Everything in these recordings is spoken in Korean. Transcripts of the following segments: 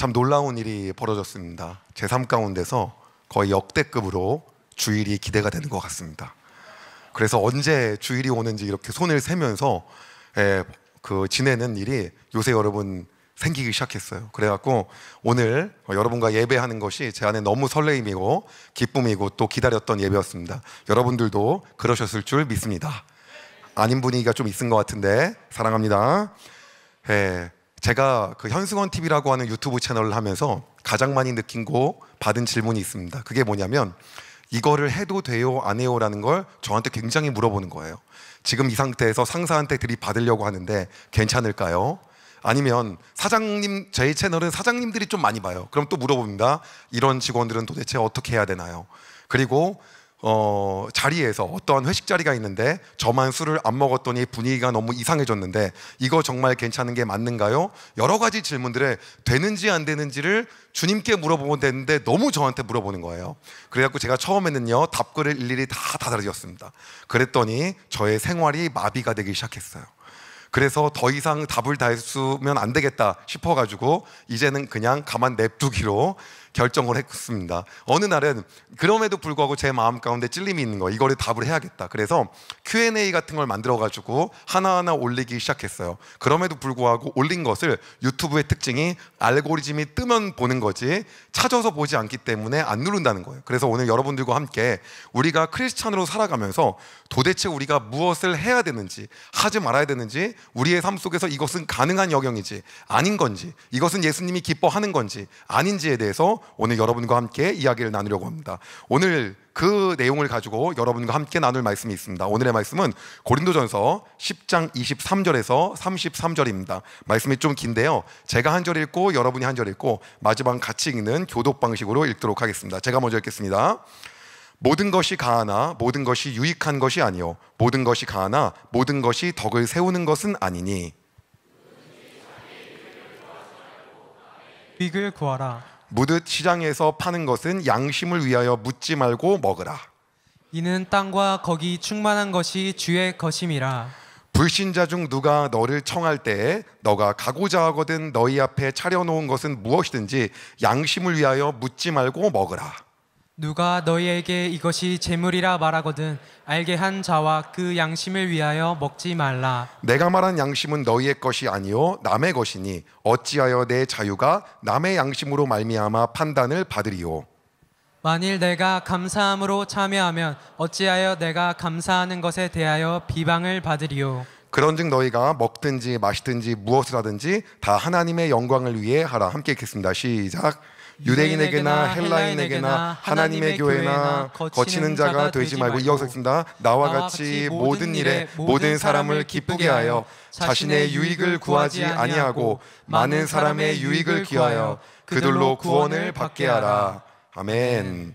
참 놀라운 일이 벌어졌습니다. 제 삶 가운데서 거의 역대급으로 주일이 기대가 되는 것 같습니다. 그래서 언제 주일이 오는지 이렇게 손을 세면서 지내는 일이 요새 여러분 생기기 시작했어요. 그래갖고 오늘 여러분과 예배하는 것이 제 안에 너무 설레임이고 기쁨이고 또 기다렸던 예배였습니다. 여러분들도 그러셨을 줄 믿습니다. 아닌 분위기가 좀 있은 것 같은데 사랑합니다. 제가 그 현승원 TV라고 하는 유튜브 채널을 하면서 가장 많이 느낀 거 받은 질문이 있습니다. 그게 뭐냐면 이거를 해도 돼요 안 해요 라는 걸 저한테 굉장히 물어보는 거예요. 지금 이 상태에서 상사한테 들이받으려고 하는데 괜찮을까요? 아니면 사장님, 저희 채널은 사장님들이 좀 많이 봐요. 그럼 또 물어봅니다. 이런 직원들은 도대체 어떻게 해야 되나요? 그리고 자리에서 어떠한 회식 자리가 있는데 저만 술을 안 먹었더니 분위기가 너무 이상해졌는데 이거 정말 괜찮은 게 맞는가요? 여러 가지 질문들에 되는지 안 되는지를 주님께 물어보면 되는데 너무 저한테 물어보는 거예요. 그래갖고 제가 처음에는요 답글을 일일이 다 다듬었습니다. 그랬더니 저의 생활이 마비가 되기 시작했어요. 그래서 더 이상 답을 다 했으면 안 되겠다 싶어가지고 이제는 그냥 가만 냅두기로 결정을 했습니다. 어느 날은 그럼에도 불구하고 제 마음 가운데 찔림이 있는 거예요. 이거를 답을 해야겠다. 그래서 Q&A 같은 걸 만들어가지고 하나하나 올리기 시작했어요. 그럼에도 불구하고 올린 것을 유튜브의 특징이 알고리즘이 뜨면 보는 거지 찾아서 보지 않기 때문에 안 누른다는 거예요. 그래서 오늘 여러분들과 함께 우리가 크리스찬으로 살아가면서 도대체 우리가 무엇을 해야 되는지 하지 말아야 되는지 우리의 삶 속에서 이것은 가능한 영역인지 아닌 건지 이것은 예수님이 기뻐하는 건지 아닌지에 대해서 오늘 여러분과 함께 이야기를 나누려고 합니다. 오늘 그 내용을 가지고 여러분과 함께 나눌 말씀이 있습니다. 오늘의 말씀은 고린도전서 10장 23절에서 33절입니다. 말씀이 좀 긴데요, 제가 한 절 읽고 여러분이 한 절 읽고 마지막 같이 읽는 교독 방식으로 읽도록 하겠습니다. 제가 먼저 읽겠습니다. 모든 것이 가하나 모든 것이 유익한 것이 아니요 모든 것이 가하나 모든 것이 덕을 세우는 것은 아니니 유익을 구하라. 무릇 시장에서 파는 것은 양심을 위하여 묻지 말고 먹으라. 이는 땅과 거기 충만한 것이 주의 것임이라. 불신자 중 누가 너를 청할 때에 너가 가고자 하거든 너희 앞에 차려놓은 것은 무엇이든지 양심을 위하여 묻지 말고 먹으라. 누가 너희에게 이것이 재물이라 말하거든 알게 한 자와 그 양심을 위하여 먹지 말라. 내가 말한 양심은 너희의 것이 아니요 남의 것이니 어찌하여 내 자유가 남의 양심으로 말미암아 판단을 받으리요. 만일 내가 감사함으로 참여하면 어찌하여 내가 감사하는 것에 대하여 비방을 받으리요. 그런즉 너희가 먹든지 마시든지 무엇을 하든지 다 하나님의 영광을 위해 하라. 함께 읽겠습니다. 시작. 유대인에게나 헬라인에게나 하나님의 교회나 거치는 자가 되지 말고 이어서 있습니다. 나와 같이 모든 일에 모든 사람을 기쁘게 하여 자신의 유익을 구하지 아니하고 많은 사람의 유익을 기하여 그들로 구원을 받게 하라. 아멘.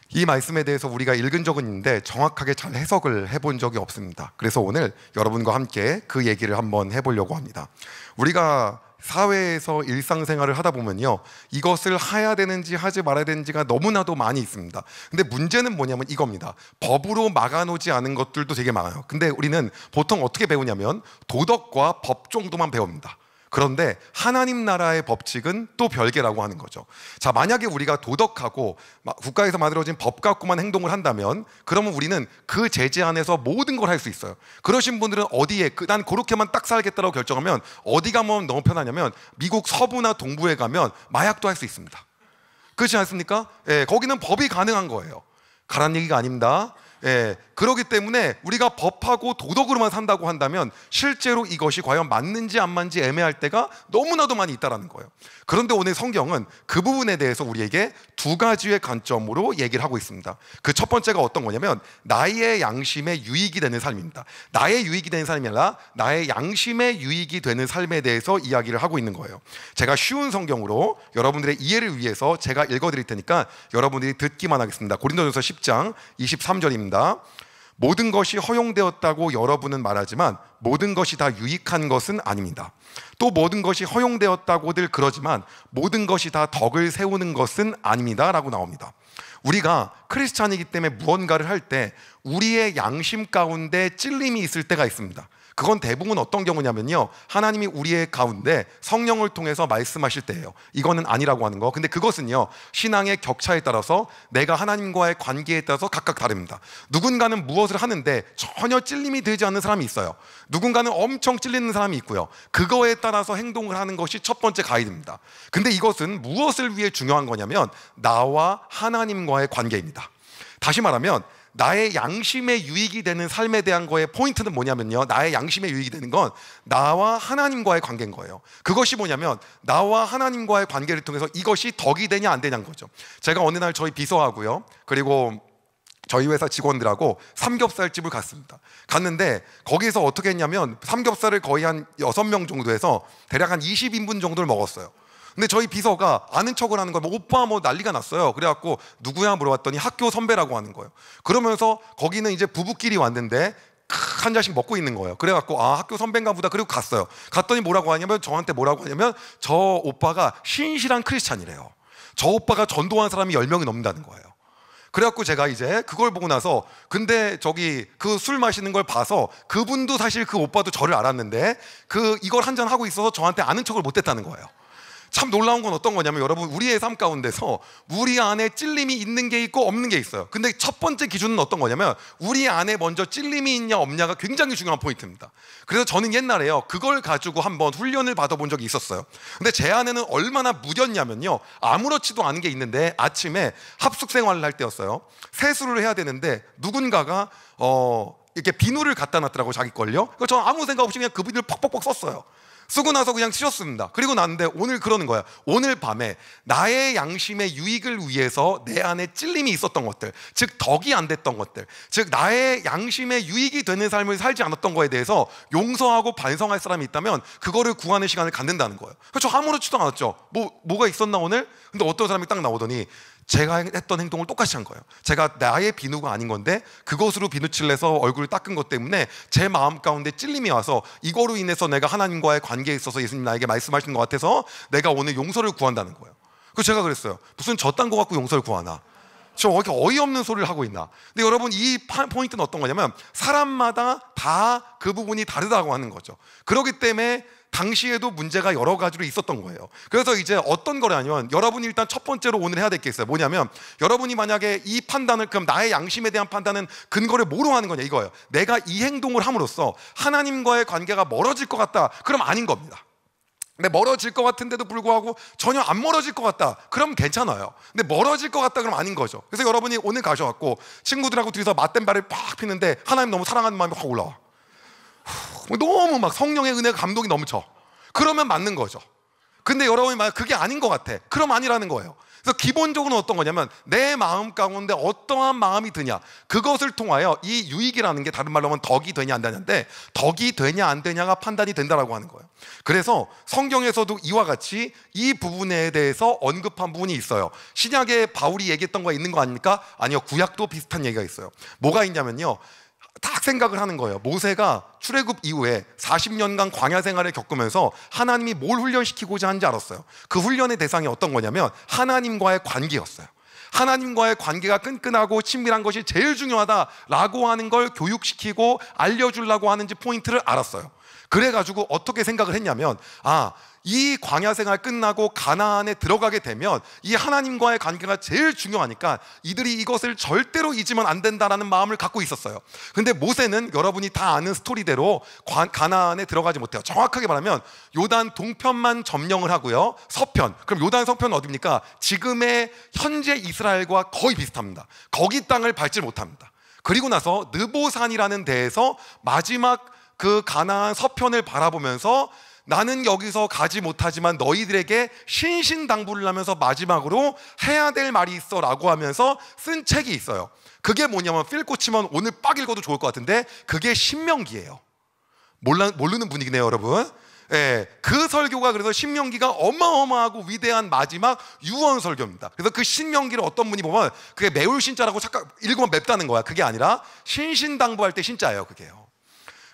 이 말씀에 대해서 우리가 읽은 적은 있는데 정확하게 잘 해석을 해본 적이 없습니다. 그래서 오늘 여러분과 함께 그 얘기를 한번 해보려고 합니다. 우리가 사회에서 일상생활을 하다 보면요 이것을 해야 되는지 하지 말아야 되는지가 너무나도 많이 있습니다. 근데 문제는 뭐냐면 이겁니다. 법으로 막아놓지 않은 것들도 되게 많아요. 근데 우리는 보통 어떻게 배우냐면 도덕과 법 정도만 배웁니다. 그런데 하나님 나라의 법칙은 또 별개라고 하는 거죠. 자, 만약에 우리가 도덕하고 국가에서 만들어진 법 갖고만 행동을 한다면 그러면 우리는 그 제재 안에서 모든 걸 할 수 있어요. 그러신 분들은 어디에 난 그렇게만 딱 살겠다고 결정하면 어디 가면 너무 편하냐면 미국 서부나 동부에 가면 마약도 할 수 있습니다. 그렇지 않습니까? 거기는 법이 가능한 거예요. 가란 얘기가 아닙니다. 그렇기 때문에 우리가 법하고 도덕으로만 산다고 한다면 실제로 이것이 과연 맞는지 안 맞는지 애매할 때가 너무나도 많이 있다는 거예요. 그런데 오늘 성경은 그 부분에 대해서 우리에게 두 가지의 관점으로 얘기를 하고 있습니다. 그 첫 번째가 어떤 거냐면 나의 양심에 유익이 되는 삶입니다. 나의 유익이 되는 삶이 아니라 나의 양심에 유익이 되는 삶에 대해서 이야기를 하고 있는 거예요. 제가 쉬운 성경으로 여러분들의 이해를 위해서 제가 읽어드릴 테니까 여러분들이 듣기만 하겠습니다. 고린도전서 10장 23절입니다. 모든 것이 허용되었다고 여러분은 말하지만 모든 것이 다 유익한 것은 아닙니다. 또 모든 것이 허용되었다고들 그러지만 모든 것이 다 덕을 세우는 것은 아닙니다 라고 나옵니다. 우리가 크리스찬이기 때문에 무언가를 할 때 우리의 양심 가운데 찔림이 있을 때가 있습니다. 그건 대부분 어떤 경우냐면요, 하나님이 우리의 가운데 성령을 통해서 말씀하실 때예요. 이거는 아니라고 하는 거. 근데 그것은요, 신앙의 격차에 따라서 내가 하나님과의 관계에 따라서 각각 다릅니다. 누군가는 무엇을 하는데 전혀 찔림이 되지 않는 사람이 있어요. 누군가는 엄청 찔리는 사람이 있고요. 그거에 따라서 행동을 하는 것이 첫 번째 가이드입니다. 근데 이것은 무엇을 위해 중요한 거냐면 나와 하나님과의 관계입니다. 다시 말하면 나의 양심에 유익이 되는 삶에 대한 거의 포인트는 뭐냐면요, 나의 양심에 유익이 되는 건 나와 하나님과의 관계인 거예요. 그것이 뭐냐면 나와 하나님과의 관계를 통해서 이것이 덕이 되냐 안 되냐는 거죠. 제가 어느 날 저희 비서하고요, 그리고 저희 회사 직원들하고 삼겹살집을 갔는데 거기서 어떻게 했냐면 삼겹살을 거의 한 6명 정도 해서 대략 한 20인분 정도를 먹었어요. 근데 저희 비서가 아는 척을 하는 거예요. 뭐 오빠 뭐 난리가 났어요. 그래갖고 누구야 물어봤더니 학교 선배라고 하는 거예요. 그러면서 거기는 이제 부부끼리 왔는데 한 잔씩 먹고 있는 거예요. 그래갖고 아, 학교 선배인가 보다. 그리고 갔어요. 갔더니 뭐라고 하냐면, 저한테 뭐라고 하냐면 저 오빠가 신실한 크리스찬이래요. 저 오빠가 전도한 사람이 10명이 넘는다는 거예요. 그래갖고 제가 이제 그걸 보고 나서, 근데 저기 그 술 마시는 걸 봐서 그분도 사실 그 오빠도 저를 알았는데 이걸 한잔 하고 있어서 저한테 아는 척을 못했다는 거예요. 참 놀라운 건 어떤 거냐면, 여러분, 우리의 삶 가운데서 우리 안에 찔림이 있는 게 있고 없는 게 있어요. 근데 첫 번째 기준은 어떤 거냐면 우리 안에 먼저 찔림이 있냐 없냐가 굉장히 중요한 포인트입니다. 그래서 저는 옛날에요, 그걸 가지고 한번 훈련을 받아본 적이 있었어요. 근데 제 안에는 얼마나 무뎠냐면요, 아무렇지도 않은 게 있는데 아침에 합숙 생활을 할 때였어요. 세수를 해야 되는데 누군가가 이렇게 비누를 갖다 놨더라고, 자기 걸요. 그래서 저는 아무 생각 없이 그냥 그 비누를 퍽퍽퍽 썼어요. 쓰고 나서 그냥 쉬었습니다. 그리고 났는데 오늘 그러는 거야. 오늘 밤에 나의 양심의 유익을 위해서 내 안에 찔림이 있었던 것들, 즉 덕이 안 됐던 것들, 즉 나의 양심의 유익이 되는 삶을 살지 않았던 거에 대해서 용서하고 반성할 사람이 있다면 그거를 구하는 시간을 갖는다는 거예요. 그래서 저 아무렇지도 않았죠. 뭐가 있었나 오늘? 근데 어떤 사람이 딱 나오더니 제가 했던 행동을 똑같이 한 거예요. 제가 나의 비누가 아닌 건데 그것으로 비누칠을 해서 얼굴을 닦은 것 때문에 제 마음 가운데 찔림이 와서 이거로 인해서 내가 하나님과의 관계에 있어서 예수님 나에게 말씀하시는 것 같아서 내가 오늘 용서를 구한다는 거예요. 그래서 제가 그랬어요. 무슨 저딴 거 갖고 용서를 구하나? 저 이렇게 어이없는 소리를 하고 있나? 근데 여러분, 이 포인트는 어떤 거냐면 사람마다 다 그 부분이 다르다고 하는 거죠. 그렇기 때문에 당시에도 문제가 여러 가지로 있었던 거예요. 그래서 이제 어떤 거라면, 여러분이 일단 첫 번째로 오늘 해야 될 게 있어요. 뭐냐면, 여러분이 만약에 이 판단을, 그럼 나의 양심에 대한 판단은 근거를 뭐로 하는 거냐, 이거예요. 내가 이 행동을 함으로써 하나님과의 관계가 멀어질 것 같다, 그럼 아닌 겁니다. 근데 멀어질 것 같은데도 불구하고 전혀 안 멀어질 것 같다, 그럼 괜찮아요. 근데 멀어질 것 같다, 그럼 아닌 거죠. 그래서 여러분이 오늘 가셔갖고 친구들하고 둘이서 맞댄발을 팍 피는데 하나님 너무 사랑하는 마음이 확 올라와. 너무 막 성령의 은혜가, 감동이 넘쳐. 그러면 맞는 거죠. 근데 여러분이 만약 그게 아닌 것 같아, 그럼 아니라는 거예요. 그래서 기본적으로 어떤 거냐면 내 마음 가운데 어떠한 마음이 드냐, 그것을 통하여 이 유익이라는 게 다른 말로 하면 덕이 되냐 안 되냐인데, 덕이 되냐 안 되냐가 판단이 된다라고 하는 거예요. 그래서 성경에서도 이와 같이 이 부분에 대해서 언급한 부분이 있어요. 신약에 바울이 얘기했던 거 있는 거 아닙니까? 아니요, 구약도 비슷한 얘기가 있어요. 뭐가 있냐면요, 딱 생각을 하는 거예요. 모세가 출애굽 이후에 40년간 광야 생활을 겪으면서 하나님이 뭘 훈련시키고자 하는지 알았어요. 그 훈련의 대상이 어떤 거냐면 하나님과의 관계였어요. 하나님과의 관계가 끈끈하고 친밀한 것이 제일 중요하다라고 하는 걸 교육시키고 알려주려고 하는지 포인트를 알았어요. 그래가지고 어떻게 생각을 했냐면, 이 광야 생활 끝나고 가나안에 들어가게 되면 이 하나님과의 관계가 제일 중요하니까 이들이 이것을 절대로 잊으면 안 된다라는 마음을 갖고 있었어요. 근데 모세는 여러분이 다 아는 스토리대로 가나안에 들어가지 못해요. 정확하게 말하면 요단 동편만 점령을 하고요, 서편, 그럼 요단 서편은 어디입니까? 지금의 현재 이스라엘과 거의 비슷합니다. 거기 땅을 밟지 못합니다. 그리고 나서 느보산이라는 데에서 마지막 그 가나안 서편을 바라보면서 나는 여기서 가지 못하지만 너희들에게 신신당부를 하면서 마지막으로 해야 될 말이 있어 라고 하면서 쓴 책이 있어요. 그게 뭐냐면, 필 꽂히면 오늘 빡 읽어도 좋을 것 같은데 그게 신명기예요. 모르는 분위기네요, 여러분. 그 설교가, 그래서 신명기가 어마어마하고 위대한 마지막 유언 설교입니다. 그래서 그 신명기를 어떤 분이 보면 그게 매울 신자라고 착각, 읽으면 맵다는 거야. 그게 아니라 신신당부할 때 신자예요, 그게요.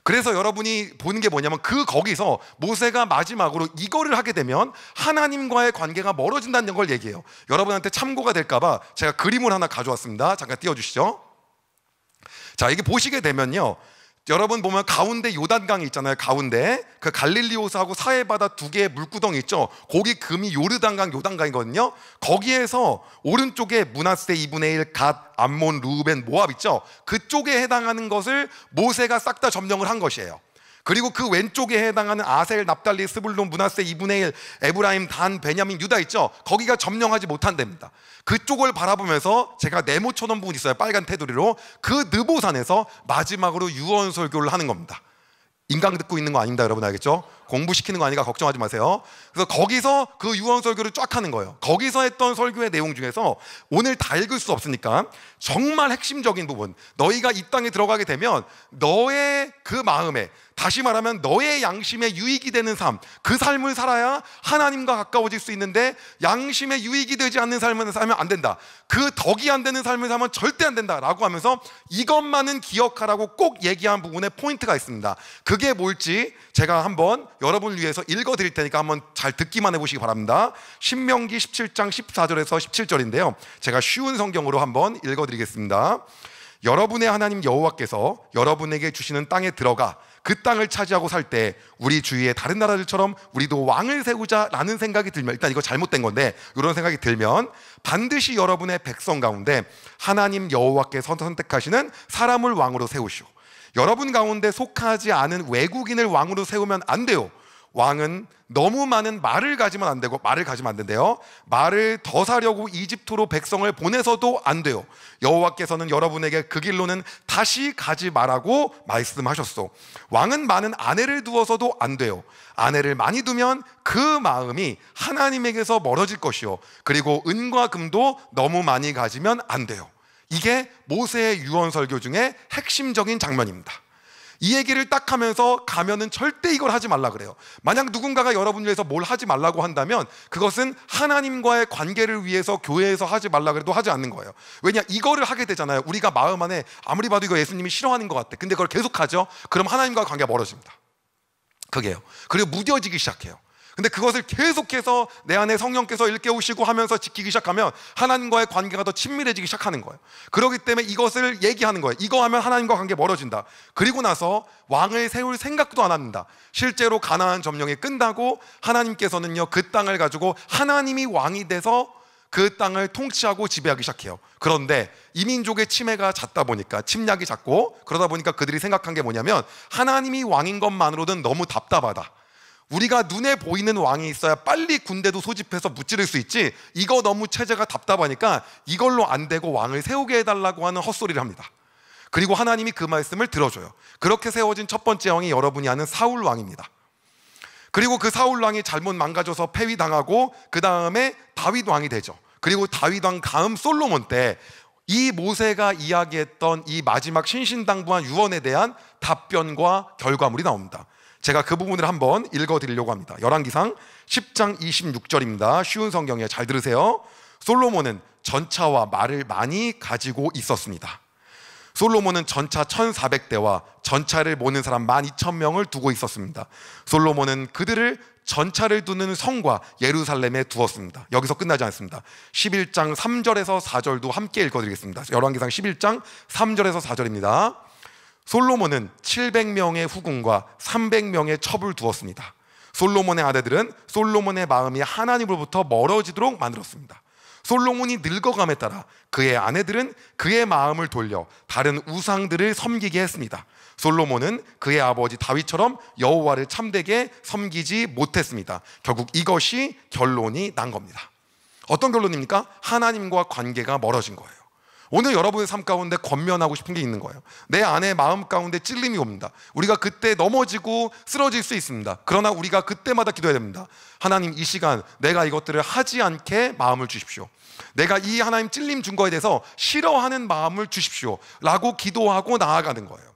그래서 여러분이 보는 게 뭐냐면, 거기서 모세가 마지막으로 이거를 하게 되면 하나님과의 관계가 멀어진다는 걸 얘기해요. 여러분한테 참고가 될까봐 제가 그림을 하나 가져왔습니다. 잠깐 띄워주시죠. 자, 이게 보시게 되면요, 여러분 보면 가운데 요단강이 있잖아요. 가운데 그 갈릴리 호수하고 사해바다 두 개의 물구덩이 있죠. 거기 금이 요르단강, 요단강이거든요. 거기에서 오른쪽에 므낫세 2분의 1, 갓, 암몬, 르우벤, 모압 있죠. 그쪽에 해당하는 것을 모세가 싹 다 점령을 한 것이에요. 그리고 그 왼쪽에 해당하는 아셀, 납달리, 스불론, 므낫세 2분의 1, 에브라임, 단, 베냐민, 유다 있죠. 거기가 점령하지 못한답니다. 그쪽을 바라보면서 제가 네모 쳐놓은 부분이 있어요. 빨간 테두리로. 그 느보산에서 마지막으로 유언 설교를 하는 겁니다. 인강 듣고 있는 거 아닙니다. 여러분 알겠죠? 공부시키는 거 아니까 걱정하지 마세요. 그래서 거기서 그 유언 설교를 쫙 하는 거예요. 거기서 했던 설교의 내용 중에서 오늘 다 읽을 수 없으니까 정말 핵심적인 부분, 너희가 이 땅에 들어가게 되면 너의 그 마음에, 다시 말하면 너의 양심에 유익이 되는 삶, 그 삶을 살아야 하나님과 가까워질 수 있는데 양심에 유익이 되지 않는 삶을 살면 안 된다. 그 덕이 안 되는 삶을 살면 절대 안 된다라고 하면서 이것만은 기억하라고 꼭 얘기한 부분에 포인트가 있습니다. 그게 뭘지 제가 한번 여러분을 위해서 읽어드릴 테니까 한번 잘 듣기만 해보시기 바랍니다. 신명기 17장 14절에서 17절인데요 제가 쉬운 성경으로 한번 읽어드리겠습니다. 여러분의 하나님 여호와께서 여러분에게 주시는 땅에 들어가 그 땅을 차지하고 살 때 우리 주위의 다른 나라들처럼 우리도 왕을 세우자라는 생각이 들면, 일단 이거 잘못된 건데 이런 생각이 들면 반드시 여러분의 백성 가운데 하나님 여호와께서 선택하시는 사람을 왕으로 세우시오. 여러분 가운데 속하지 않은 외국인을 왕으로 세우면 안 돼요. 왕은 너무 많은 말을 가지면 안 되고, 말을 가지면 안 된대요. 말을 더 사려고 이집트로 백성을 보내서도 안 돼요. 여호와께서는 여러분에게 그 길로는 다시 가지 말라고 말씀하셨소. 왕은 많은 아내를 두어서도 안 돼요. 아내를 많이 두면 그 마음이 하나님에게서 멀어질 것이요, 그리고 은과 금도 너무 많이 가지면 안 돼요. 이게 모세의 유언 설교 중에 핵심적인 장면입니다. 이 얘기를 딱 하면서 가면은 절대 이걸 하지 말라 그래요. 만약 누군가가 여러분을 위해서 뭘 하지 말라고 한다면 그것은 하나님과의 관계를 위해서 교회에서 하지 말라 그래도 하지 않는 거예요. 왜냐, 이거를 하게 되잖아요. 우리가 마음 안에 아무리 봐도 이거 예수님이 싫어하는 것 같아. 근데 그걸 계속 하죠. 그럼 하나님과의 관계가 멀어집니다. 그게요. 그리고 무뎌지기 시작해요. 근데 그것을 계속해서 내 안에 성령께서 일깨우시고 하면서 지키기 시작하면 하나님과의 관계가 더 친밀해지기 시작하는 거예요. 그렇기 때문에 이것을 얘기하는 거예요. 이거 하면 하나님과 관계 멀어진다. 그리고 나서 왕을 세울 생각도 안 합니다. 실제로 가나안 점령이 끝나고 하나님께서는요 그 땅을 가지고 하나님이 왕이 돼서 그 땅을 통치하고 지배하기 시작해요. 그런데 이민족의 침해가 잦다 보니까, 침략이 잦고 그러다 보니까 그들이 생각한 게 뭐냐면 하나님이 왕인 것만으로는 너무 답답하다. 우리가 눈에 보이는 왕이 있어야 빨리 군대도 소집해서 무찌를 수 있지, 이거 너무 체제가 답답하니까 이걸로 안 되고 왕을 세우게 해달라고 하는 헛소리를 합니다. 그리고 하나님이 그 말씀을 들어줘요. 그렇게 세워진 첫 번째 왕이 여러분이 아는 사울 왕입니다. 그리고 그 사울 왕이 잘못 망가져서 폐위당하고 그 다음에 다윗 왕이 되죠. 그리고 다윗 왕 다음 솔로몬 때 이 모세가 이야기했던 이 마지막 신신당부한 유언에 대한 답변과 결과물이 나옵니다. 제가 그 부분을 한번 읽어드리려고 합니다. 열왕기상 10장 26절입니다. 쉬운 성경이에요. 잘 들으세요. 솔로몬은 전차와 말을 많이 가지고 있었습니다. 솔로몬은 전차 1400대와 전차를 모는 사람 12,000명을 두고 있었습니다. 솔로몬은 그들을 전차를 두는 성과 예루살렘에 두었습니다. 여기서 끝나지 않습니다. 11장 3절에서 4절도 함께 읽어드리겠습니다. 열왕기상 11장 3절에서 4절입니다. 솔로몬은 700명의 후궁과 300명의 첩을 두었습니다. 솔로몬의 아내들은 솔로몬의 마음이 하나님으로부터 멀어지도록 만들었습니다. 솔로몬이 늙어감에 따라 그의 아내들은 그의 마음을 돌려 다른 우상들을 섬기게 했습니다. 솔로몬은 그의 아버지 다윗처럼 여호와를 참되게 섬기지 못했습니다. 결국 이것이 결론이 난 겁니다. 어떤 결론입니까? 하나님과 관계가 멀어진 거예요. 오늘 여러분의 삶 가운데 권면하고 싶은 게 있는 거예요. 내 안에 마음 가운데 찔림이 옵니다. 우리가 그때 넘어지고 쓰러질 수 있습니다. 그러나 우리가 그때마다 기도해야 됩니다. 하나님, 이 시간 내가 이것들을 하지 않게 마음을 주십시오. 내가 이 하나님 찔림 준 거에 대해서 싫어하는 마음을 주십시오 라고 기도하고 나아가는 거예요.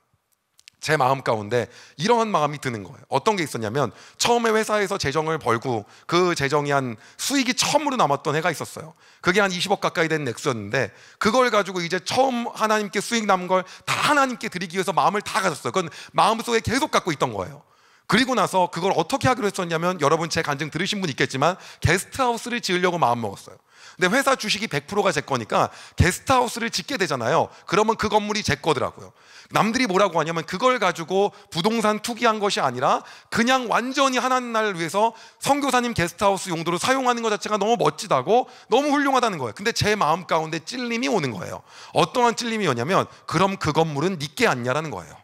제 마음 가운데 이러한 마음이 드는 거예요. 어떤 게 있었냐면, 처음에 회사에서 재정을 벌고 그 재정이 한 수익이 처음으로 남았던 해가 있었어요. 그게 한 20억 가까이 된 액수였는데 그걸 가지고 이제 처음 하나님께 수익 남은 걸 다 하나님께 드리기 위해서 마음을 다 가졌어요. 그건 마음속에 계속 갖고 있던 거예요. 그리고 나서 그걸 어떻게 하기로 했었냐면, 여러분 제 간증 들으신 분 있겠지만 게스트하우스를 지으려고 마음 먹었어요. 근데 회사 주식이 100%가 제 거니까 게스트하우스를 짓게 되잖아요. 그러면 그 건물이 제 거더라고요. 남들이 뭐라고 하냐면 그걸 가지고 부동산 투기한 것이 아니라 그냥 완전히 하나님 나라를 위해서 선교사님 게스트하우스 용도로 사용하는 것 자체가 너무 멋지다고, 너무 훌륭하다는 거예요. 근데 제 마음 가운데 찔림이 오는 거예요. 어떠한 찔림이 오냐면, 그럼 그 건물은 니께 아니냐라는 거예요.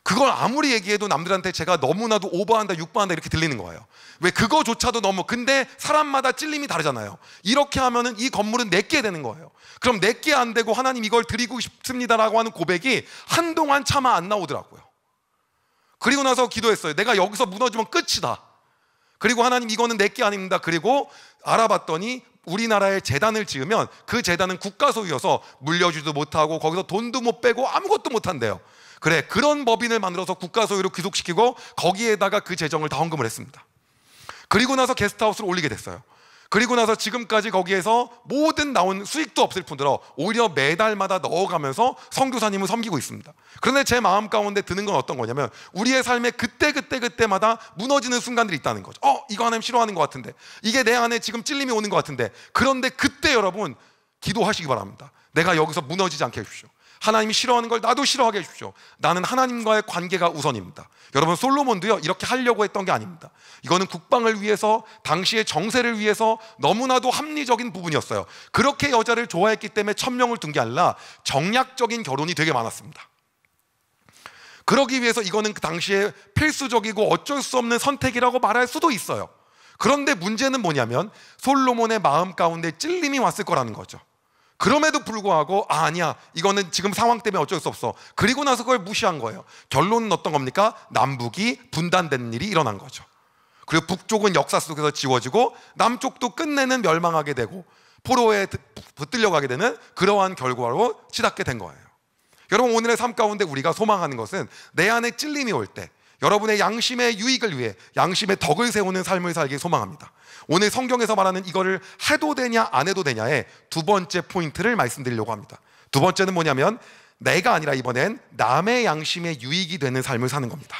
그걸 아무리 얘기해도 남들한테 제가 너무나도 오버한다, 육바한다 이렇게 들리는 거예요. 왜? 그거조차도 너무, 근데 사람마다 찔림이 다르잖아요. 이렇게 하면은 이 건물은 내게 되는 거예요. 그럼 내게 안 되고 하나님 이걸 드리고 싶습니다라고 하는 고백이 한동안 차마 안 나오더라고요. 그리고 나서 기도했어요. 내가 여기서 무너지면 끝이다. 그리고 하나님 이거는 내게 아닙니다. 그리고 알아봤더니 우리나라에 재단을 지으면 그 재단은 국가 소유여서 물려주지도 못하고 거기서 돈도 못 빼고 아무것도 못 한대요. 그래, 그런 법인을 만들어서 국가 소유로 귀속시키고 거기에다가 그 재정을 다 헌금을 했습니다. 그리고 나서 게스트하우스를 올리게 됐어요. 그리고 나서 지금까지 거기에서 모든 나온 수익도 없을 뿐더러 오히려 매달마다 넣어가면서 선교사님을 섬기고 있습니다. 그런데 제 마음 가운데 드는 건 어떤 거냐면, 우리의 삶에 그때마다 무너지는 순간들이 있다는 거죠. 이거 하나님 싫어하는 것 같은데, 이게 내 안에 지금 찔림이 오는 것 같은데. 그런데 그때 여러분 기도하시기 바랍니다. 내가 여기서 무너지지 않게 해주십시오. 하나님이 싫어하는 걸 나도 싫어하게 해주십시오. 나는 하나님과의 관계가 우선입니다. 여러분, 솔로몬도요 이렇게 하려고 했던 게 아닙니다. 이거는 국방을 위해서, 당시의 정세를 위해서 너무나도 합리적인 부분이었어요. 그렇게 여자를 좋아했기 때문에 1000명을 둔 게 아니라 정략적인 결혼이 되게 많았습니다. 그러기 위해서 이거는 그 당시에 필수적이고 어쩔 수 없는 선택이라고 말할 수도 있어요. 그런데 문제는 뭐냐면, 솔로몬의 마음 가운데 찔림이 왔을 거라는 거죠. 그럼에도 불구하고 아니야, 이거는 지금 상황 때문에 어쩔 수 없어. 그리고 나서 그걸 무시한 거예요. 결론은 어떤 겁니까? 남북이 분단되는 일이 일어난 거죠. 그리고 북쪽은 역사 속에서 지워지고 남쪽도 끝내는 멸망하게 되고 포로에 붙들려가게 되는 그러한 결과로 치닫게 된 거예요. 여러분, 오늘의 삶 가운데 우리가 소망하는 것은 내 안에 찔림이 올 때 여러분의 양심의 유익을 위해 양심의 덕을 세우는 삶을 살길 소망합니다. 오늘 성경에서 말하는 이거를 해도 되냐 안 해도 되냐의 두 번째 포인트를 말씀드리려고 합니다. 두 번째는 뭐냐면, 내가 아니라 이번엔 남의 양심에 유익이 되는 삶을 사는 겁니다.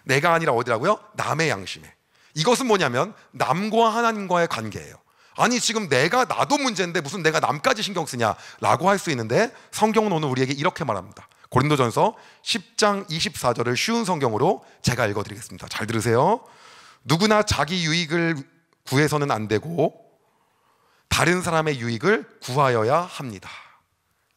내가 아니라 어디라고요? 남의 양심에. 이것은 뭐냐면 남과 하나님과의 관계예요. 아니, 지금 나도 문제인데 무슨 내가 남까지 신경 쓰냐라고 할 수 있는데, 성경은 오늘 우리에게 이렇게 말합니다. 고린도전서 10장 24절을 쉬운 성경으로 제가 읽어드리겠습니다. 잘 들으세요. 누구나 자기 유익을 구해서는 안 되고 다른 사람의 유익을 구하여야 합니다.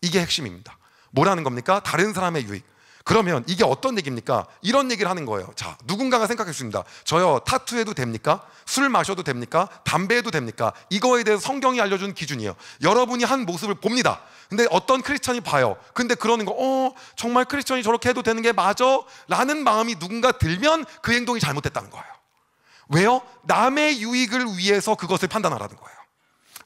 이게 핵심입니다. 뭐라는 겁니까? 다른 사람의 유익. 그러면 이게 어떤 얘기입니까? 이런 얘기를 하는 거예요. 자, 누군가가 생각했습니다. 저요, 타투해도 됩니까? 술 마셔도 됩니까? 담배해도 됩니까? 이거에 대해서 성경이 알려준 기준이에요. 여러분이 한 모습을 봅니다. 근데 어떤 크리스천이 봐요. 근데 그러는 거, 정말 크리스천이 저렇게 해도 되는 게 맞아? 라는 마음이 누군가 들면 그 행동이 잘못됐다는 거예요. 왜요? 남의 유익을 위해서 그것을 판단하라는 거예요.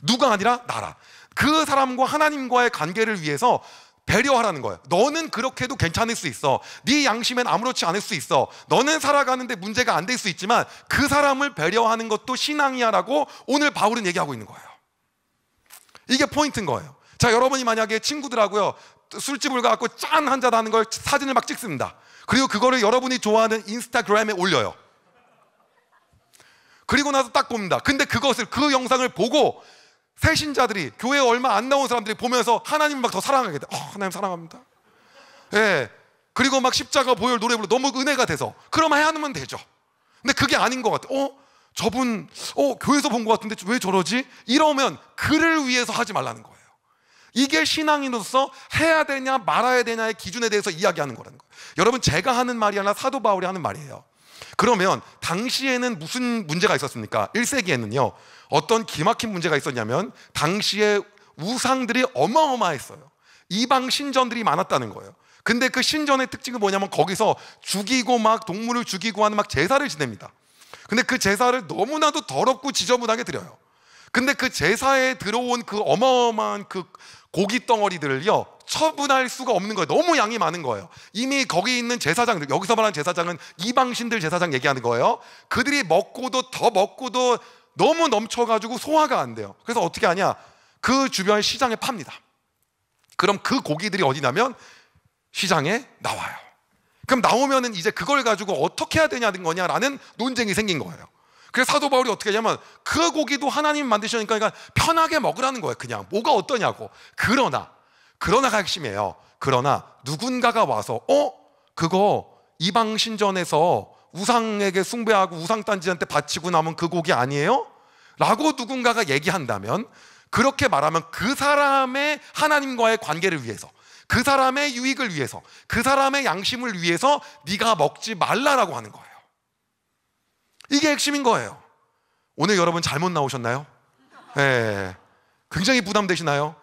누가 아니라 나라. 그 사람과 하나님과의 관계를 위해서 배려하라는 거예요. 너는 그렇게 해도 괜찮을 수 있어. 네 양심엔 아무렇지 않을 수 있어. 너는 살아가는데 문제가 안 될 수 있지만 그 사람을 배려하는 것도 신앙이야 라고 오늘 바울은 얘기하고 있는 거예요. 이게 포인트인 거예요. 자, 여러분이 만약에 친구들하고요 술집을 가고 짠 한잔 하는 걸 사진을 막 찍습니다. 그리고 그거를 여러분이 좋아하는 인스타그램에 올려요. 그리고 나서 딱 봅니다. 근데 그 영상을 보고 새신자들이, 교회에 얼마 안 나온 사람들이 보면서 하나님을 막 더 사랑하게 돼. 하나님 사랑합니다. 예. 그리고 막 십자가 보혈 노래 부르고 너무 은혜가 돼서 그럼 해야 하면 되죠. 근데 그게 아닌 것 같아. 저분 교회에서 본 것 같은데 왜 저러지? 이러면 그를 위해서 하지 말라는 거예요. 이게 신앙인으로서 해야 되냐 말아야 되냐의 기준에 대해서 이야기하는 거라는 거예요. 여러분, 제가 하는 말이 아니라 사도 바울이 하는 말이에요. 그러면 당시에는 무슨 문제가 있었습니까? 1세기에는요 어떤 기막힌 문제가 있었냐면, 당시에 우상들이 어마어마했어요. 이방 신전들이 많았다는 거예요. 근데 그 신전의 특징은 뭐냐면, 거기서 죽이고 막 동물을 죽이고 하는 막 제사를 지냅니다. 근데 그 제사를 너무나도 더럽고 지저분하게 드려요. 근데 그 제사에 들어온 그 어마어마한 그 고기 덩어리들을요 처분할 수가 없는 거예요. 너무 양이 많은 거예요. 이미 거기 있는 제사장들, 여기서 말하는 제사장은 이방신들 제사장 얘기하는 거예요. 그들이 먹고도 더 먹고도 너무 넘쳐가지고 소화가 안 돼요. 그래서 어떻게 하냐, 그 주변 시장에 팝니다. 그럼 그 고기들이 어디냐면 시장에 나와요. 그럼 나오면은 이제 그걸 가지고 어떻게 해야 되냐는 거냐라는 논쟁이 생긴 거예요. 그래서 사도 바울이 어떻게 하냐면 그 고기도 하나님이 만드시니까 그러니까 편하게 먹으라는 거예요. 그냥 뭐가 어떠냐고. 그러나가 핵심이에요. 그러나 누군가가 와서 그거 이방 신전에서 우상에게 숭배하고 우상단지한테 바치고 남은 그 고기 아니에요? 라고 누군가가 얘기한다면, 그렇게 말하면 그 사람의 하나님과의 관계를 위해서, 그 사람의 유익을 위해서, 그 사람의 양심을 위해서 네가 먹지 말라라고 하는 거예요. 이게 핵심인 거예요. 오늘 여러분 잘못 나오셨나요? 네. 굉장히 부담되시나요?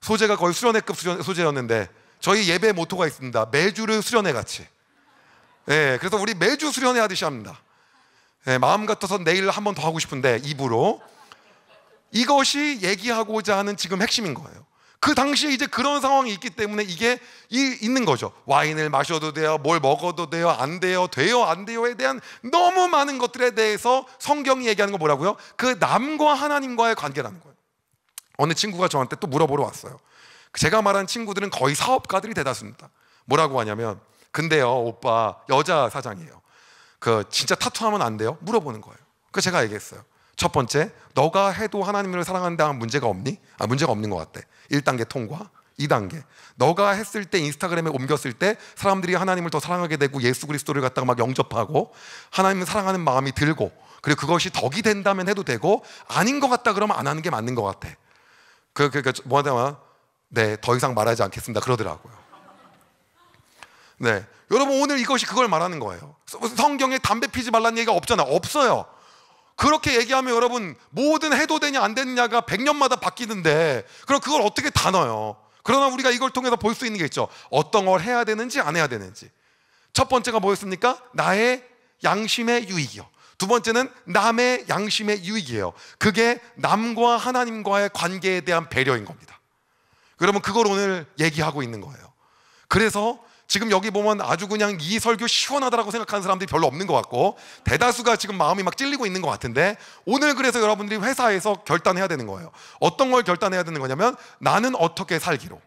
소재가 거의 수련회급 소재였는데 저희 예배 모토가 있습니다. 매주를 수련회 같이. 네. 그래서 우리 매주 수련회 하듯이 합니다. 네. 마음 같아서 내일 한 번 더 하고 싶은데 입으로. 이것이 얘기하고자 하는 지금 핵심인 거예요. 그 당시에 이제 그런 상황이 있기 때문에 이게 있는 거죠. 와인을 마셔도 돼요, 뭘 먹어도 돼요, 안 돼요, 돼요, 안 돼요에 대한 너무 많은 것들에 대해서 성경이 얘기하는 거 뭐라고요? 그 남과 하나님과의 관계라는 거예요. 어느 친구가 저한테 또 물어보러 왔어요. 제가 말한 친구들은 거의 사업가들이 대다수입니다. 뭐라고 하냐면, 근데요 오빠, 여자 사장이에요. 그 진짜 타투하면 안 돼요? 물어보는 거예요. 그래서 제가 얘기했어요. 첫 번째, 너가 해도 하나님을 사랑한다면 문제가 없니? 문제가 없는 것 같대. 1단계 통과. 2단계, 너가 했을 때, 인스타그램에 옮겼을 때 사람들이 하나님을 더 사랑하게 되고 예수 그리스도를 갖다가 막 영접하고 하나님을 사랑하는 마음이 들고, 그리고 그것이 덕이 된다면 해도 되고, 아닌 것 같다 그러면 안 하는 게 맞는 것 같아. 그러니까 뭐냐면, 네, 더 이상 말하지 않겠습니다 그러더라고요. 네, 여러분 오늘 이것이 그걸 말하는 거예요. 성경에 담배 피지 말라는 얘기가 없잖아요. 없어요. 그렇게 얘기하면 여러분 뭐든 해도 되냐 안 되느냐가 100년마다 바뀌는데, 그럼 그걸 어떻게 다 넣어요? 그러나 우리가 이걸 통해서 볼 수 있는 게 있죠. 어떤 걸 해야 되는지 안 해야 되는지. 첫 번째가 뭐였습니까? 나의 양심의 유익이요. 두 번째는 남의 양심의 유익이에요. 그게 남과 하나님과의 관계에 대한 배려인 겁니다. 여러분 그걸 오늘 얘기하고 있는 거예요. 그래서 지금 여기 보면 아주 그냥 이 설교 시원하다라고 생각하는 사람들이 별로 없는 것 같고, 대다수가 지금 마음이 막 찔리고 있는 것 같은데, 오늘 그래서 여러분들이 회사에서 결단해야 되는 거예요. 어떤 걸 결단해야 되는 거냐면, 나는 어떻게 살기로.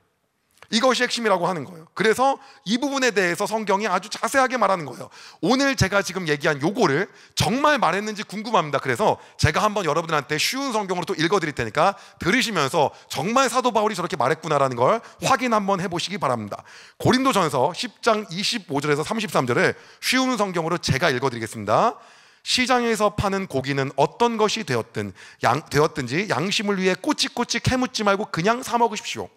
이것이 핵심이라고 하는 거예요. 그래서 이 부분에 대해서 성경이 아주 자세하게 말하는 거예요. 오늘 제가 지금 얘기한 요거를 정말 말했는지 궁금합니다. 그래서 제가 한번 여러분들한테 쉬운 성경으로 또 읽어드릴 테니까 들으시면서 정말 사도 바울이 저렇게 말했구나라는 걸 확인 한번 해보시기 바랍니다. 고린도전서 10장 25절에서 33절을 쉬운 성경으로 제가 읽어드리겠습니다. 시장에서 파는 고기는 어떤 것이 되었든지 양심을 위해 꼬치꼬치 캐묻지 말고 그냥 사 먹으십시오.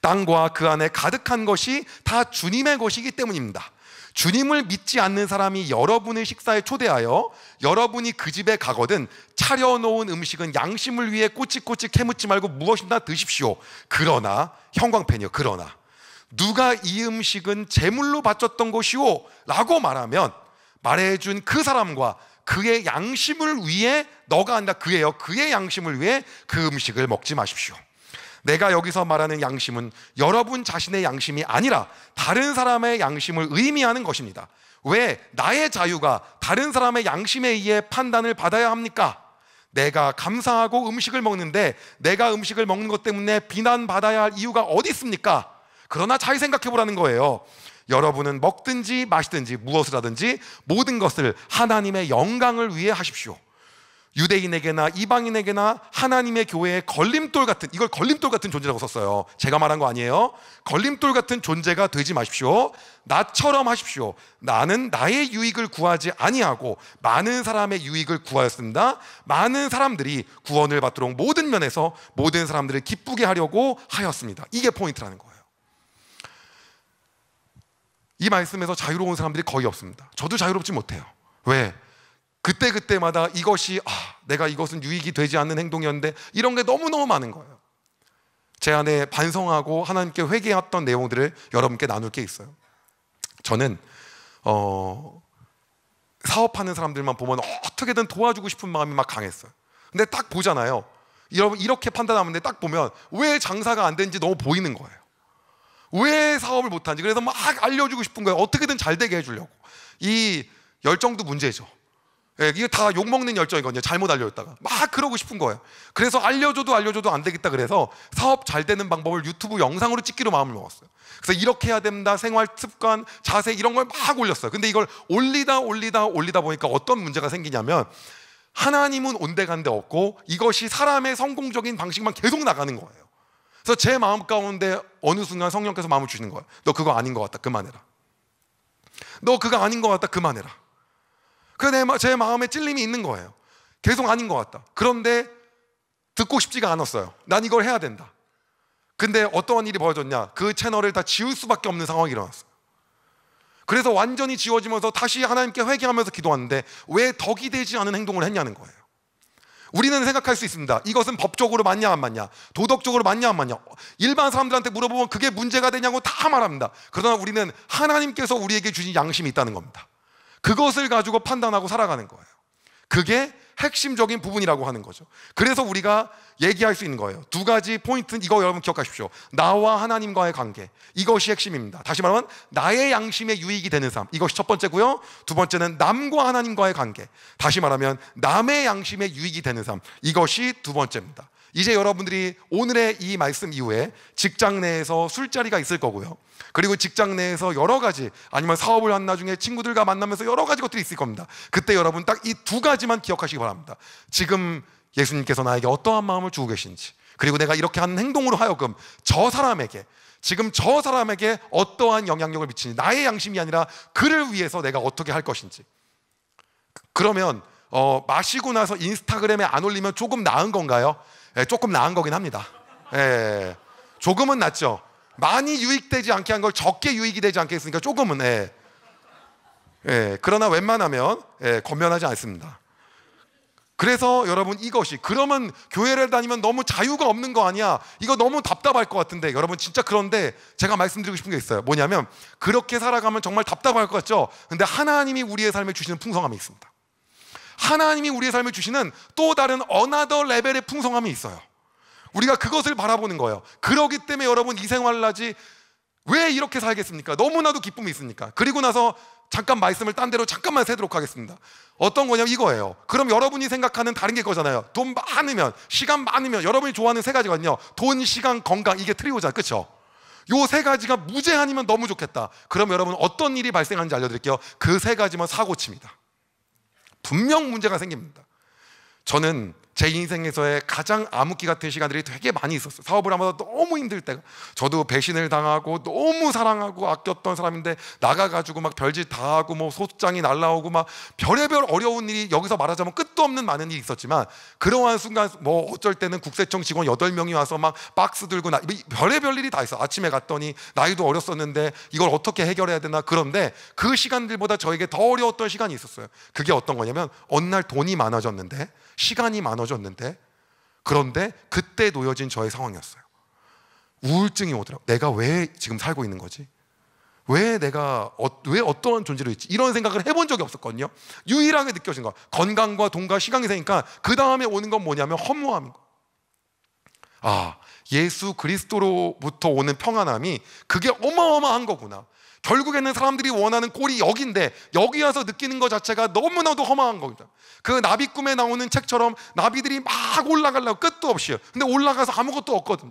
땅과 그 안에 가득한 것이 다 주님의 것이기 때문입니다. 주님을 믿지 않는 사람이 여러분의 식사에 초대하여 여러분이 그 집에 가거든 차려놓은 음식은 양심을 위해 꼬치꼬치 캐묻지 말고 무엇이나 드십시오. 그러나, 형광펜이요, 그러나 누가 이 음식은 제물로 바쳤던 것이오 라고 말하면, 말해준 그 사람과 그의 양심을 위해, 너가 한다 그의 양심을 위해 그 음식을 먹지 마십시오. 내가 여기서 말하는 양심은 여러분 자신의 양심이 아니라 다른 사람의 양심을 의미하는 것입니다. 왜 나의 자유가 다른 사람의 양심에 의해 판단을 받아야 합니까? 내가 감사하고 음식을 먹는데 내가 음식을 먹는 것 때문에 비난받아야 할 이유가 어디 있습니까? 그러나 잘 생각해 보라는 거예요. 여러분은 먹든지 마시든지 무엇을 하든지 모든 것을 하나님의 영광을 위해 하십시오. 유대인에게나 이방인에게나 하나님의 교회의 걸림돌 같은, 이걸 걸림돌 같은 존재라고 썼어요. 제가 말한 거 아니에요. 걸림돌 같은 존재가 되지 마십시오. 나처럼 하십시오. 나는 나의 유익을 구하지 아니하고 많은 사람의 유익을 구하였습니다. 많은 사람들이 구원을 받도록 모든 면에서 모든 사람들을 기쁘게 하려고 하였습니다. 이게 포인트라는 거예요. 이 말씀에서 자유로운 사람들이 거의 없습니다. 저도 자유롭지 못해요. 왜? 그때마다 이것이 내가 이것은 유익이 되지 않는 행동이었는데, 이런 게 너무너무 많은 거예요. 제 안에 반성하고 하나님께 회개했던 내용들을 여러분께 나눌 게 있어요. 저는 사업하는 사람들만 보면 어떻게든 도와주고 싶은 마음이 막 강했어요. 근데 딱 보잖아요. 여러분 이렇게 판단하는데 딱 보면 왜 장사가 안 되는지 너무 보이는 거예요. 왜 사업을 못하는지. 그래서 막 알려주고 싶은 거예요. 어떻게든 잘 되게 해주려고. 이 열정도 문제죠. 예, 이게 다 욕먹는 열정이거든요. 잘못 알려줬다가 막 그러고 싶은 거예요. 그래서 알려줘도 안 되겠다. 그래서 사업 잘 되는 방법을 유튜브 영상으로 찍기로 마음을 먹었어요. 그래서 이렇게 해야 된다, 생활 습관, 자세 이런 걸 막 올렸어요. 근데 이걸 올리다 보니까 어떤 문제가 생기냐면, 하나님은 온데간데 없고 이것이 사람의 성공적인 방식만 계속 나가는 거예요. 그래서 제 마음 가운데 어느 순간 성령께서 마음을 주시는 거예요. 너 그거 아닌 것 같다, 그만해라. 너 그거 아닌 것 같다, 그만해라. 제 마음에 찔림이 있는 거예요. 계속 아닌 것 같다. 그런데 듣고 싶지가 않았어요. 난 이걸 해야 된다. 근데 어떠한 일이 벌어졌냐, 그 채널을 다 지울 수밖에 없는 상황이 일어났어요. 그래서 완전히 지워지면서 다시 하나님께 회개하면서 기도하는데 왜 덕이 되지 않은 행동을 했냐는 거예요. 우리는 생각할 수 있습니다. 이것은 법적으로 맞냐 안 맞냐, 도덕적으로 맞냐 안 맞냐. 일반 사람들한테 물어보면 그게 문제가 되냐고 다 말합니다. 그러나 우리는 하나님께서 우리에게 주신 양심이 있다는 겁니다. 그것을 가지고 판단하고 살아가는 거예요. 그게 핵심적인 부분이라고 하는 거죠. 그래서 우리가 얘기할 수 있는 거예요. 두 가지 포인트, 이거 여러분 기억하십시오. 나와 하나님과의 관계, 이것이 핵심입니다. 다시 말하면 나의 양심에 유익이 되는 삶, 이것이 첫 번째고요. 두 번째는 남과 하나님과의 관계, 다시 말하면 남의 양심에 유익이 되는 삶, 이것이 두 번째입니다. 이제 여러분들이 오늘의 이 말씀 이후에 직장 내에서 술자리가 있을 거고요. 그리고 직장 내에서 여러 가지, 아니면 사업을 한 나중에 친구들과 만나면서 여러 가지 것들이 있을 겁니다. 그때 여러분 딱 이 두 가지만 기억하시기 바랍니다. 지금 예수님께서 나에게 어떠한 마음을 주고 계신지, 그리고 내가 이렇게 하는 행동으로 하여금 지금 저 사람에게 어떠한 영향력을 미치는지, 나의 양심이 아니라 그를 위해서 내가 어떻게 할 것인지. 그러면 마시고 나서 인스타그램에 안 올리면 조금 나은 건가요? 조금 나은 거긴 합니다. 조금은 낫죠. 많이 유익되지 않게 한 걸 적게 유익이 되지 않게 했으니까 조금은. 그러나 웬만하면 권면하지 않습니다. 그래서 여러분, 이것이, 그러면 교회를 다니면 너무 자유가 없는 거 아니야, 이거 너무 답답할 것 같은데, 여러분 진짜 그런데 제가 말씀드리고 싶은 게 있어요. 뭐냐면, 그렇게 살아가면 정말 답답할 것 같죠? 근데 하나님이 우리의 삶에 주시는 풍성함이 있습니다. 하나님이 우리의 삶에 주시는 또 다른 어나더 레벨의 풍성함이 있어요. 우리가 그것을 바라보는 거예요. 그러기 때문에 여러분, 이 생활을 하지 왜 이렇게 살겠습니까? 너무나도 기쁨이 있으니까. 그리고 나서 잠깐 말씀을 딴 데로 잠깐만 새도록 하겠습니다. 어떤 거냐면 이거예요. 그럼 여러분이 생각하는 다른 게 거잖아요. 돈 많으면, 시간 많으면, 여러분이 좋아하는 세 가지거든요. 돈, 시간, 건강, 이게 트리오잖아요. 그렇죠? 요 세 가지가 무제한이면 너무 좋겠다. 그럼 여러분 어떤 일이 발생하는지 알려드릴게요. 그 세 가지면 사고칩니다. 분명 문제가 생깁니다. 저는 제 인생에서의 가장 암흑기 같은 시간들이 되게 많이 있었어요. 사업을 하면서 너무 힘들 때가, 저도 배신을 당하고 너무 사랑하고 아꼈던 사람인데 나가가지고 막 별짓 다 하고 뭐 소장이 날라오고 막 별의별 어려운 일이, 여기서 말하자면 끝도 없는 많은 일이 있었지만, 그러한 순간 뭐 어쩔 때는 국세청 직원 8명이 와서 막 박스 들고 별의별 일이 다 있어. 아침에 갔더니 나이도 어렸었는데 이걸 어떻게 해결해야 되나. 그런데 그 시간들보다 저에게 더 어려웠던 시간이 있었어요. 그게 어떤 거냐면, 어느 날 돈이 많아졌는데, 시간이 많아졌는데, 그런데 그때 놓여진 저의 상황이었어요. 우울증이 오더라고요. 내가 왜 지금 살고 있는 거지? 왜 어떠한 존재로 있지? 이런 생각을 해본 적이 없었거든요. 유일하게 느껴진 거, 건강과 돈과 시간이 생기니까 그 다음에 오는 건 뭐냐면 허무함인 거. 예수 그리스도로부터 오는 평안함이 그게 어마어마한 거구나. 결국에는 사람들이 원하는 꼴이 여기인데, 여기 와서 느끼는 것 자체가 너무나도 허망한 겁니다. 그 나비 꿈에 나오는 책처럼 나비들이 막 올라가려고 끝도 없이, 근데 올라가서 아무것도 없거든요.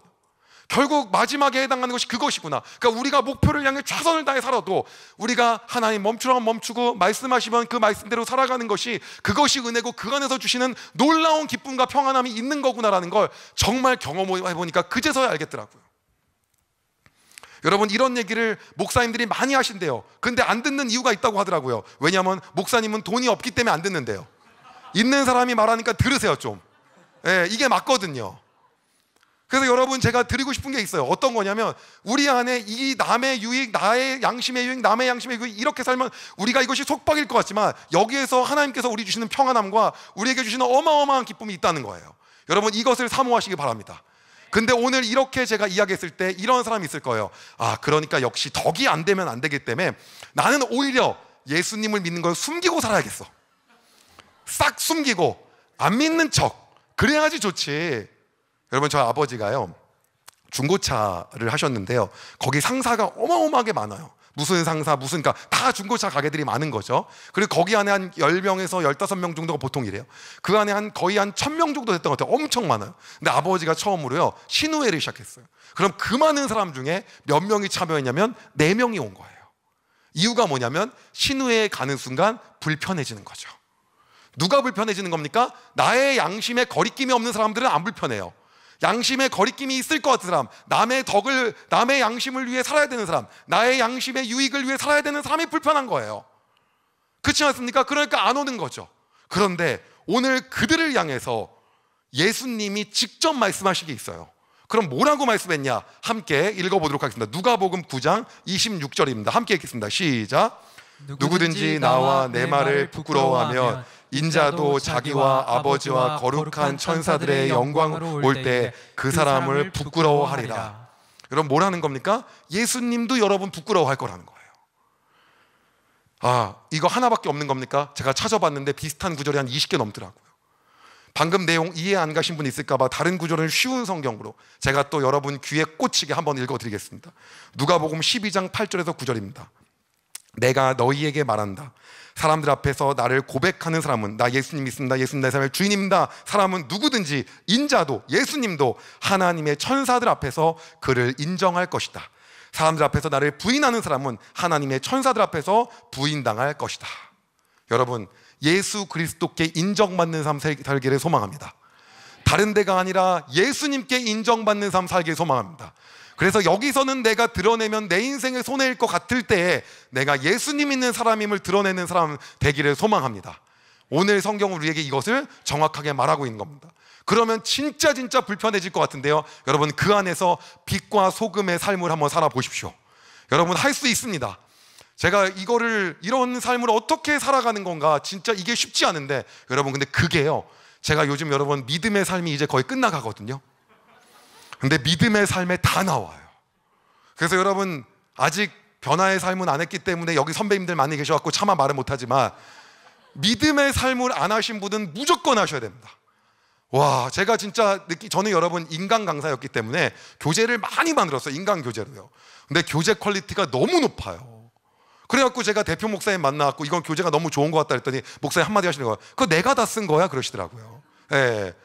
결국 마지막에 해당하는 것이 그것이구나. 그러니까 우리가 목표를 향해 최선을 다해 살아도, 우리가 하나님 멈추라면 멈추고 말씀하시면 그 말씀대로 살아가는 것이, 그것이 은혜고 그 안에서 주시는 놀라운 기쁨과 평안함이 있는 거구나라는 걸 정말 경험해보니까 그제서야 알겠더라고요. 여러분, 이런 얘기를 목사님들이 많이 하신대요. 근데 안 듣는 이유가 있다고 하더라고요. 왜냐하면 목사님은 돈이 없기 때문에 안 듣는데요. 있는 사람이 말하니까 들으세요 좀. 이게 맞거든요. 그래서 여러분, 제가 드리고 싶은 게 있어요. 어떤 거냐면, 우리 안에 이 남의 유익, 나의 양심의 유익, 남의 양심의 유익, 이렇게 살면 우리가 이것이 속박일 것 같지만, 여기에서 하나님께서 우리 주시는 평안함과 우리에게 주시는 어마어마한 기쁨이 있다는 거예요. 여러분, 이것을 사모하시기 바랍니다. 근데 오늘 이렇게 제가 이야기했을 때 이런 사람이 있을 거예요. 그러니까 역시 덕이 안 되면 안 되기 때문에 나는 오히려 예수님을 믿는 걸 숨기고 살아야겠어. 싹 숨기고 안 믿는 척, 그래야지 좋지. 여러분, 저희 아버지가요 중고차를 하셨는데요, 거기 상사가 어마어마하게 많아요. 무슨 상사 무슨 그러니까 다 중고차 가게들이 많은 거죠. 그리고 거기 안에 한 10명에서 15명 정도가 보통이래요. 그 안에 거의 한 1000명 정도 됐던 것 같아요. 엄청 많아요. 근데 아버지가 처음으로요 신우회를 시작했어요. 그럼 그 많은 사람 중에 몇 명이 참여했냐면 4명이 온 거예요. 이유가 뭐냐면 신우회에 가는 순간 불편해지는 거죠. 누가 불편해지는 겁니까? 나의 양심에 거리낌이 없는 사람들은 안 불편해요. 양심에 거리낌이 있을 것 같은 사람, 남의 양심을 위해 살아야 되는 사람, 나의 양심의 유익을 위해 살아야 되는 사람이 불편한 거예요. 그렇지 않습니까? 그러니까 안 오는 거죠. 그런데 오늘 그들을 향해서 예수님이 직접 말씀하신 게 있어요. 그럼 뭐라고 말씀했냐? 함께 읽어보도록 하겠습니다. 누가복음 9장 26절입니다. 함께 읽겠습니다. 시작. 누구든지 나와 내 말을 부끄러워하면 인자도 자기와 아버지와 거룩한 천사들의 영광으로 올 때 그 사람을 부끄러워하리라. 여러분 뭐라는 겁니까? 예수님도 여러분 부끄러워할 거라는 거예요. 아, 이거 하나밖에 없는 겁니까? 제가 찾아봤는데 비슷한 구절이 한 20개 넘더라고요. 방금 내용 이해 안 가신 분 있을까 봐 다른 구절은 쉬운 성경으로 제가 또 여러분 귀에 꽂히게 한번 읽어드리겠습니다. 누가복음 12장 8절에서 9절입니다. 내가 너희에게 말한다. 사람들 앞에서 나를 고백하는 사람은 나 예수님 믿습니다. 예수님 내 삶의 주인입니다. 사람은 누구든지 인자도 예수님도 하나님의 천사들 앞에서 그를 인정할 것이다. 사람들 앞에서 나를 부인하는 사람은 하나님의 천사들 앞에서 부인당할 것이다. 여러분 예수 그리스도께 인정받는 삶 살기를 소망합니다. 다른 데가 아니라 예수님께 인정받는 삶 살기를 소망합니다. 그래서 여기서는 내가 드러내면 내 인생의 손해일 것 같을 때에 내가 예수님 있는 사람임을 드러내는 사람 되기를 소망합니다. 오늘 성경은 우리에게 이것을 정확하게 말하고 있는 겁니다. 그러면 진짜 불편해질 것 같은데요, 여러분 그 안에서 빛과 소금의 삶을 한번 살아보십시오. 여러분 할 수 있습니다. 제가 이런 삶을 어떻게 살아가는 건가, 진짜 이게 쉽지 않은데 여러분 근데 그게요, 제가 요즘 여러분 믿음의 삶이 이제 거의 끝나가거든요. 근데 믿음의 삶에 다 나와요. 그래서 여러분 아직 변화의 삶은 안 했기 때문에 여기 선배님들 많이 계셔갖고 차마 말을 못하지만 믿음의 삶을 안 하신 분은 무조건 하셔야 됩니다. 와, 제가 진짜 저는 여러분 인간 강사였기 때문에 교재를 많이 만들었어요. 인간 교재로요. 근데 교재 퀄리티가 너무 높아요. 그래갖고 제가 대표 목사님 만나갖고 이건 교재가 너무 좋은 것 같다 했더니 목사님 한마디 하시는 거예요. 그거 내가 다 쓴 거야 그러시더라고요. 예.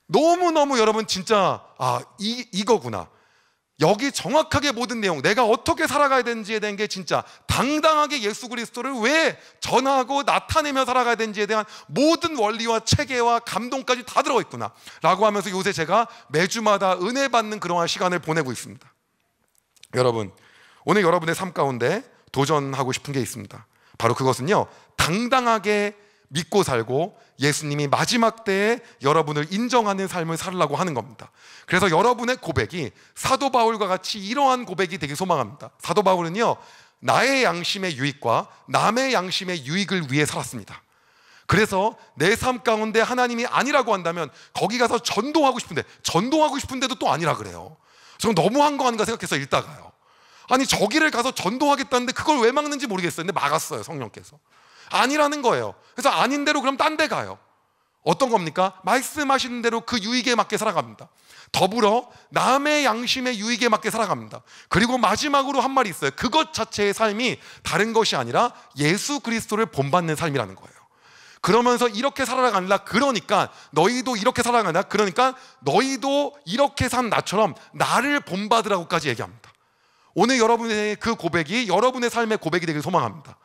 너무너무 여러분 진짜 이거구나. 여기 정확하게 모든 내용, 내가 어떻게 살아가야 되는지에 대한 게 진짜 당당하게 예수 그리스도를 왜 전하고 나타내며 살아가야 되는지에 대한 모든 원리와 체계와 감동까지 다 들어있구나 라고 하면서 요새 제가 매주마다 은혜 받는 그러한 시간을 보내고 있습니다. 여러분 오늘 여러분의 삶 가운데 도전하고 싶은 게 있습니다. 바로 그것은요, 당당하게 믿고 살고 예수님이 마지막 때에 여러분을 인정하는 삶을 살려고 하는 겁니다. 그래서 여러분의 고백이 사도 바울과 같이 이러한 고백이 되길 소망합니다. 사도 바울은요, 나의 양심의 유익과 남의 양심의 유익을 위해 살았습니다. 그래서 내 삶 가운데 하나님이 아니라고 한다면 거기 가서 전도하고 싶은데도 또 아니라 그래요. 저는 너무한 거 아닌가 생각해서 읽다가요, 아니 저기를 가서 전도하겠다는데 그걸 왜 막는지 모르겠어요. 근데 막았어요, 성령께서. 아니라는 거예요. 그래서 아닌 대로 그럼 딴 데 가요. 어떤 겁니까? 말씀하시는 대로 그 유익에 맞게 살아갑니다. 더불어 남의 양심의 유익에 맞게 살아갑니다. 그리고 마지막으로 한 말이 있어요. 그것 자체의 삶이 다른 것이 아니라 예수 그리스도를 본받는 삶이라는 거예요. 그러면서 이렇게 살아가니라, 그러니까 너희도 이렇게 살아가냐, 그러니까 너희도 이렇게 산 나처럼 나를 본받으라고까지 얘기합니다. 오늘 여러분의 그 고백이 여러분의 삶의 고백이 되길 소망합니다.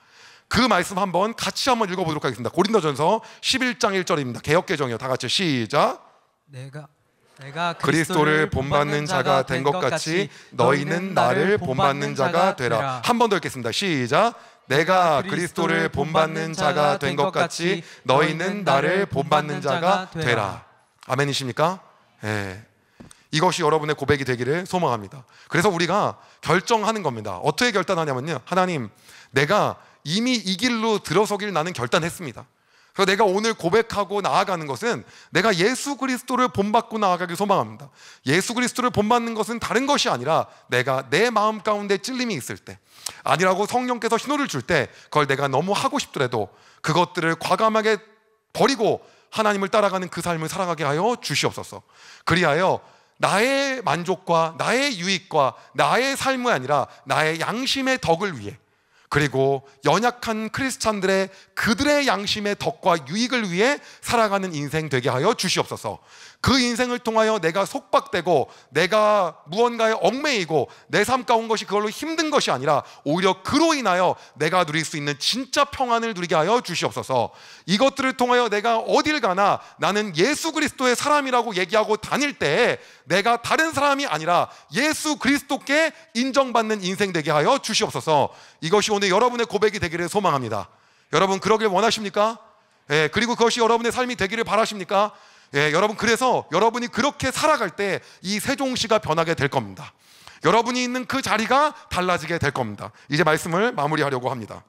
그 말씀 한번 같이 한번 읽어보도록 하겠습니다. 고린도전서 11장 1절입니다. 개역개정이요. 다 같이 시작. 내가 그리스도를 본받는 자가 된 것 같이 너희는 나를 본받는 자가 되라. 한 번 더 읽겠습니다. 시작. 내가 그리스도를 본받는 자가 된 것 같이 너희는 나를 본받는 자가 되라. 아멘이십니까? 예. 이것이 여러분의 고백이 되기를 소망합니다. 그래서 우리가 결정하는 겁니다. 어떻게 결단하냐면요, 하나님, 내가 이미 이 길로 들어서길 나는 결단했습니다. 그래서 내가 오늘 고백하고 나아가는 것은 내가 예수 그리스도를 본받고 나아가길 소망합니다. 예수 그리스도를 본받는 것은 다른 것이 아니라 내가 내 마음 가운데 찔림이 있을 때, 아니라고 성령께서 신호를 줄 때 그걸 내가 너무 하고 싶더라도 그것들을 과감하게 버리고 하나님을 따라가는 그 삶을 살아가게 하여 주시옵소서. 그리하여 나의 만족과 나의 유익과 나의 삶이 아니라 나의 양심의 덕을 위해, 그리고 연약한 크리스찬들의 그들의 양심의 덕과 유익을 위해 살아가는 인생 되게 하여 주시옵소서. 그 인생을 통하여 내가 속박되고 내가 무언가에 얽매이고 내 삶 가운 것이 그걸로 힘든 것이 아니라 오히려 그로 인하여 내가 누릴 수 있는 진짜 평안을 누리게 하여 주시옵소서. 이것들을 통하여 내가 어딜 가나 나는 예수 그리스도의 사람이라고 얘기하고 다닐 때 내가 다른 사람이 아니라 예수 그리스도께 인정받는 인생 되게 하여 주시옵소서. 이것이 오늘 여러분의 고백이 되기를 소망합니다. 여러분 그러길 원하십니까? 그리고 그것이 여러분의 삶이 되기를 바라십니까? 여러분, 그래서 여러분이 그렇게 살아갈 때 이 세종시가 변하게 될 겁니다. 여러분이 있는 그 자리가 달라지게 될 겁니다. 이제 말씀을 마무리하려고 합니다.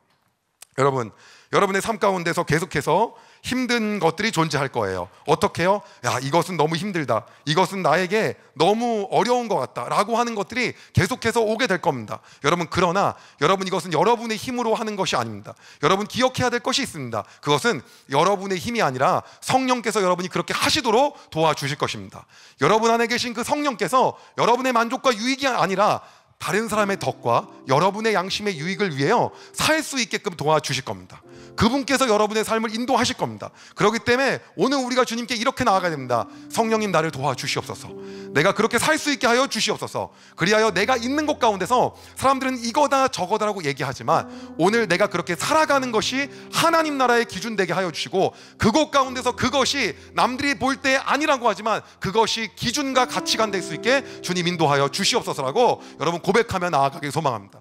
여러분, 여러분의 삶 가운데서 계속해서 힘든 것들이 존재할 거예요. 어떻게 해요? 야, 이것은 너무 힘들다, 이것은 나에게 너무 어려운 것 같다 라고 하는 것들이 계속해서 오게 될 겁니다. 여러분, 그러나 여러분, 이것은 여러분의 힘으로 하는 것이 아닙니다. 여러분 기억해야 될 것이 있습니다. 그것은 여러분의 힘이 아니라 성령께서 여러분이 그렇게 하시도록 도와주실 것입니다. 여러분 안에 계신 그 성령께서 여러분의 만족과 유익이 아니라 다른 사람의 덕과 여러분의 양심의 유익을 위하여 살 수 있게끔 도와주실 겁니다. 그분께서 여러분의 삶을 인도하실 겁니다. 그렇기 때문에 오늘 우리가 주님께 이렇게 나아가야 됩니다. 성령님, 나를 도와주시옵소서. 내가 그렇게 살 수 있게 하여 주시옵소서. 그리하여 내가 있는 곳 가운데서 사람들은 이거다 저거다라고 얘기하지만 오늘 내가 그렇게 살아가는 것이 하나님 나라의 기준 되게 하여 주시고, 그곳 가운데서 그것이 남들이 볼 때 아니라고 하지만 그것이 기준과 가치관 될 수 있게 주님 인도하여 주시옵소서라고 여러분 고백하며 나아가길 소망합니다.